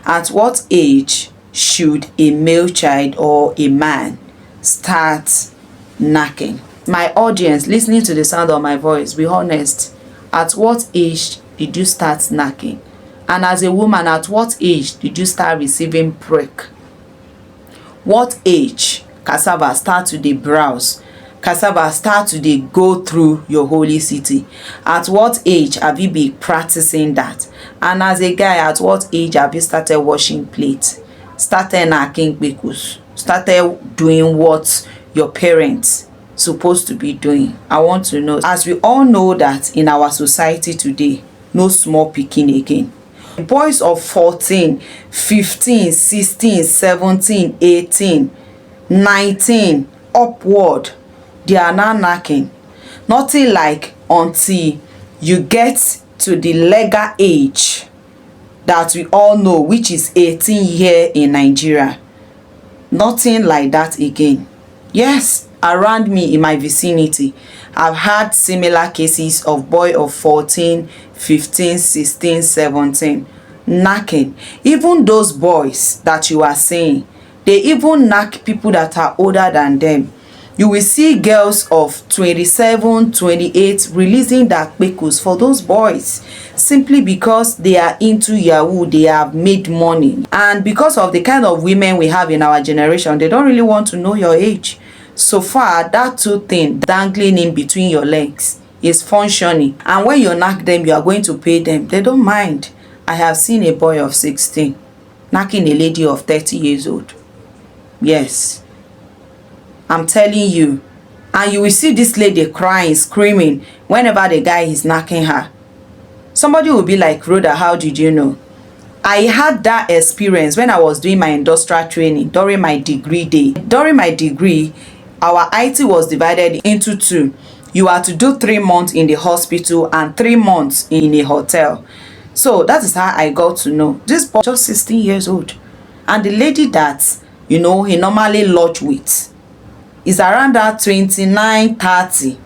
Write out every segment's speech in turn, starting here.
At what age should a male child or a man start knacking? My audience listening to the sound of my voice, be honest. At what age did you start knacking? And as a woman, at what age did you start receiving break? What age cassava start to dey browse? Cassava start to dey go through your holy city? At what age have you been practicing that? And as a guy, at what age have you started washing plates? Started knacking kpekus? Started doing what your parents supposed to be doing? I want to know. As we all know that in our society today, no small pikin again. Boys of 14, 15, 16, 17, 18, 19 upward, they are now knacking. Nothing like until you get to the legal age that we all know, which is 18 here in Nigeria. Nothing like that again. Yes, around me in my vicinity, I've had similar cases of boy of 14, 15, 16, 17 knacking. Even those boys that you are saying, they even knack people that are older than them. You will see girls of 27, 28 releasing their kpekus for those boys simply because they are into Yahoo, they have made money. And because of the kind of women we have in our generation, they don't really want to know your age. So far, that two thing dangling in between your legs is functioning. And when you knack them, you are going to pay them. They don't mind. I have seen a boy of 16 knacking a lady of 30 years old. Yes. I'm telling you. And you will see this lady crying, screaming whenever the guy is knacking her. Somebody will be like, Rhoda, how did you know? I had that experience when I was doing my industrial training during my degree day. During my degree, our IT was divided into two. You are to do 3 months in the hospital and 3 months in a hotel. So that is how I got to know. This boy just 16 years old. And the lady that, he normally lodge with is around that 29, 30.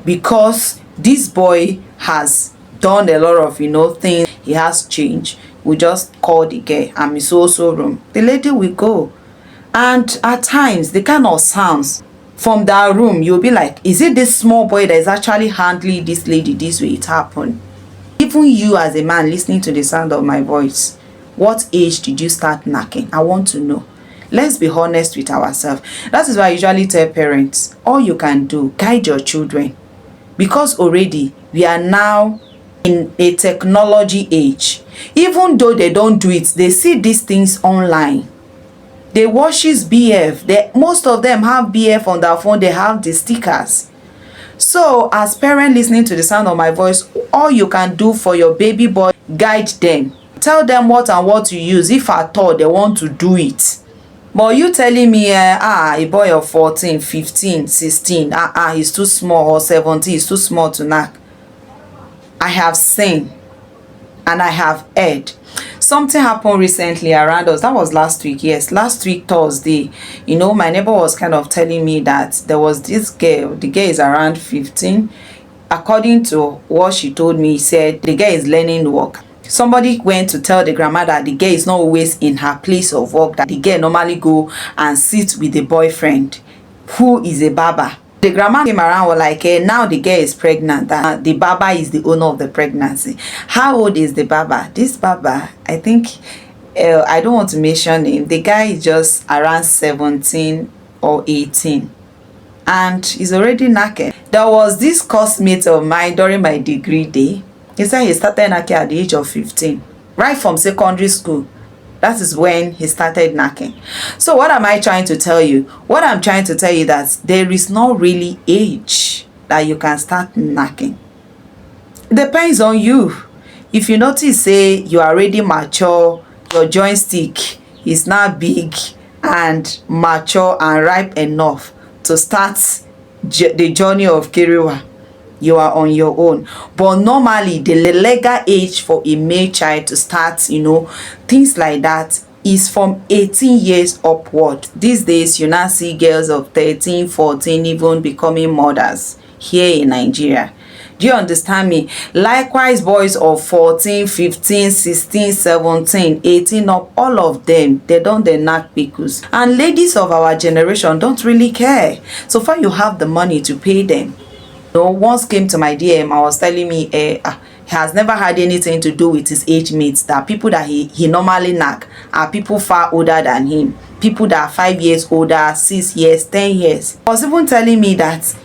Because this boy has done a lot of, things. He has changed. We just call the girl, I'm in so room. The lady will go. And at times, the kind of sounds from that room, you'll be like, is it this small boy that is actually handling this lady this way? It happened. Even you as a man listening to the sound of my voice, what age did you start knacking? I want to know. Let's be honest with ourselves. That is why I usually tell parents, all you can do, guide your children. Because already, we are now in a technology age. Even though they don't do it, they see these things online. They watches BF. Most of them have BF on their phone. They have the stickers. So as parents listening to the sound of my voice, all you can do for your baby boy, guide them. Tell them what and what to use if at all they want to do it. But you telling me, a boy of 14, 15, 16, he's too small, or 17, he's too small to knack. I have seen and I have heard. Something happened recently around us. That was last week. Yes, last week Thursday. My neighbor was kind of telling me that there was this girl. The girl is around 15. According to what she told me, he said the girl is learning work. Somebody went to tell the grandma that the girl is not always in her place of work, that the girl normally go and sit with the boyfriend who is a barber. The grandma came around, was like, now the girl is pregnant. The barber is the owner of the pregnancy. How old is the barber? This barber, I think, I don't want to mention him. The guy is just around 17 or 18. And he's already knackered. There was this coursemate of mine during my degree day. He said he started knacking at the age of 15. Right from secondary school. That is when he started knacking. So what am I trying to tell you? What I'm trying to tell you that there is no really age that you can start knacking. It depends on you. If you notice, say you are already mature, your joystick is now big and mature and ripe enough to start the journey of Kiriwa, you are on your own. But normally the legal age for a male child to start, things like that is from 18 years upward. These days you now see girls of 13, 14 even becoming mothers here in Nigeria. Do you understand me? Likewise, boys of 14, 15, 16, 17, 18 up, all of them, they don't they knack kpekus. And ladies of our generation don't really care. So far you have the money to pay them. You know, once came to my DM, I was telling me he has never had anything to do with his age mates, that people that he normally knack are people far older than him. People that are 5 years older, 6 years, 10 years. He was even telling me that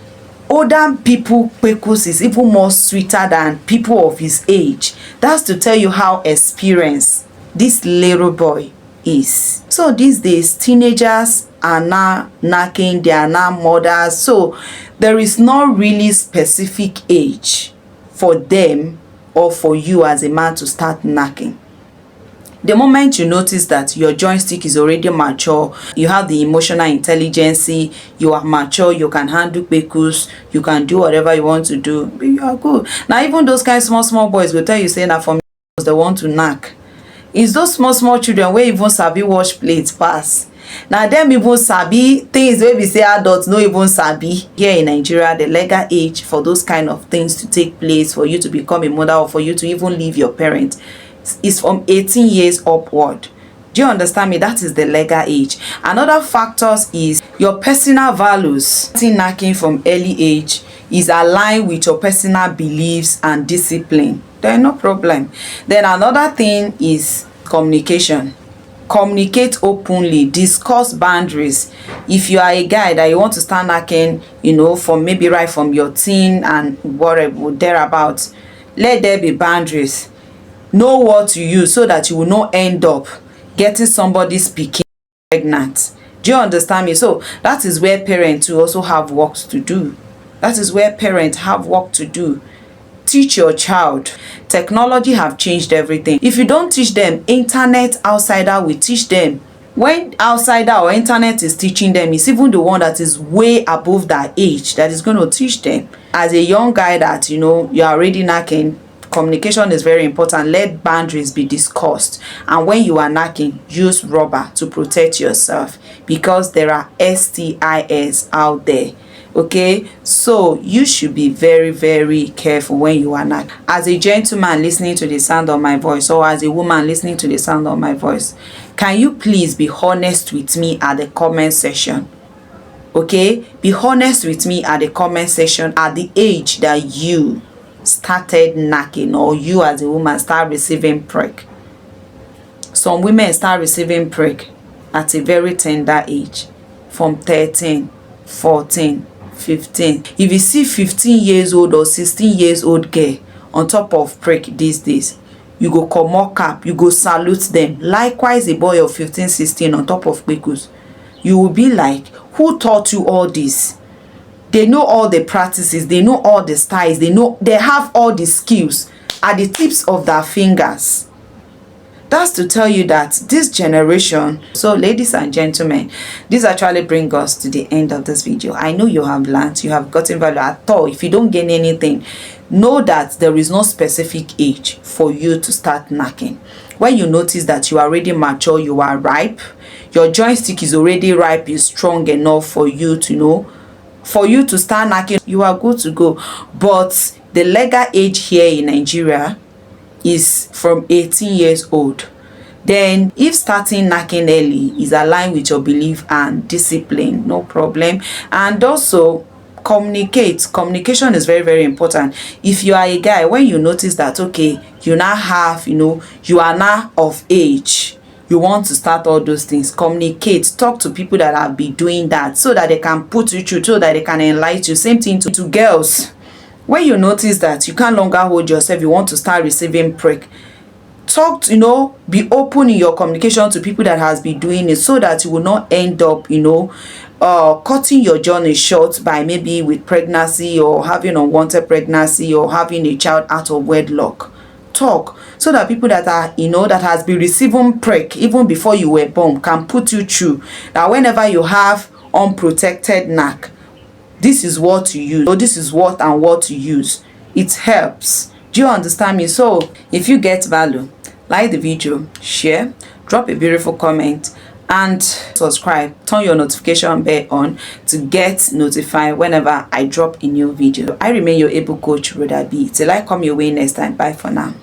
older people kpekus is even more sweeter than people of his age. That's to tell you how experienced this little boy is. So these days, teenagers are now knacking, they are now mothers. So there is no really specific age for them or for you as a man to start knacking. The moment you notice that your joystick is already mature, you have the emotional intelligence, you are mature, you can handle kpekus, you can do whatever you want to do, you are good. Now even those kind of small boys will tell you say that for me they want to knack. It's those small children where even sabi wash plates pass. Now them even sabi things wey be say adults no even sabi. Here in Nigeria, the legal age for those kind of things to take place, for you to become a mother or for you to even leave your parents, is from 18 years upward. Do you understand me? That is the legal age. Another factors is your personal values. Knacking from early age is aligned with your personal beliefs and discipline. Then no problem. Then another thing is communication. Communicate openly, discuss boundaries. If you are a guy that you want to start knacking, you know, from maybe right from your teen and whatever thereabouts, let there be boundaries. Know what to use so that you will not end up getting somebody speaking pregnant. Do you understand me? So that is where parents will also have work to do. That is where parents have work to do. Teach your child. Technology have changed everything. If you don't teach them, internet outsider will teach them. When outsider or internet is teaching them, it's even the one that is way above that age that is going to teach them. As a young guy that, you know, you are already knacking, communication is very important. Let boundaries be discussed, and when you are knacking, use rubber to protect yourself, because there are STIs out there. Okay, so you should be very careful when you are knacking. As a gentleman listening to the sound of my voice, or as a woman listening to the sound of my voice, can you please be honest with me at the comment section? Okay, be honest with me at the comment section at the age that you started knacking, or you as a woman start receiving prick. Some women start receiving prick at a very tender age, from 13, 14, 15. If you see 15 years old or 16 years old girl on top of prick these days, you go comot cap, you go salute them. Likewise, a boy of 15, 16 on top of kpekus, you will be like, who taught you all this? They know all the practices, they know all the styles, they have all the skills at the tips of their fingers. That's to tell you that this generation. So ladies and gentlemen, this actually brings us to the end of this video. I know you have learned, you have gotten value at all. If you don't gain anything, know that there is no specific age for you to start knacking. When you notice that you are already mature, you are ripe, your joystick is already ripe, is strong enough for you to know, for you to start knacking, you are good to go. But the legal age here in Nigeria is from 18 years old. Then if starting knacking early is aligned with your belief and discipline, no problem. And also communication is very important. If you are a guy, when you notice that okay, you now have, you know, you are now of age, you want to start all those things, communicate, talk to people that have been doing that, so that they can put you through, so that they can enlighten you. Same thing to girls. When you notice that you can longer hold yourself, you want to start receiving prick, talk to, you know, be open in your communication to people that has been doing it, so that you will not end up, you know, cutting your journey short by maybe with pregnancy, or having unwanted pregnancy, or having a child out of wedlock. Talk, so that people that are, you know, that has been receiving prick even before you were born can put you through, that whenever you have unprotected knack, this is what to use, or this is what and what to use. It helps. Do you understand me? So if you get value, like the video, share, drop a beautiful comment, and subscribe. Turn your notification bell on to get notified whenever I drop a new video. I remain your able coach, Rhoda-b. Till I come your way next time. Bye for now.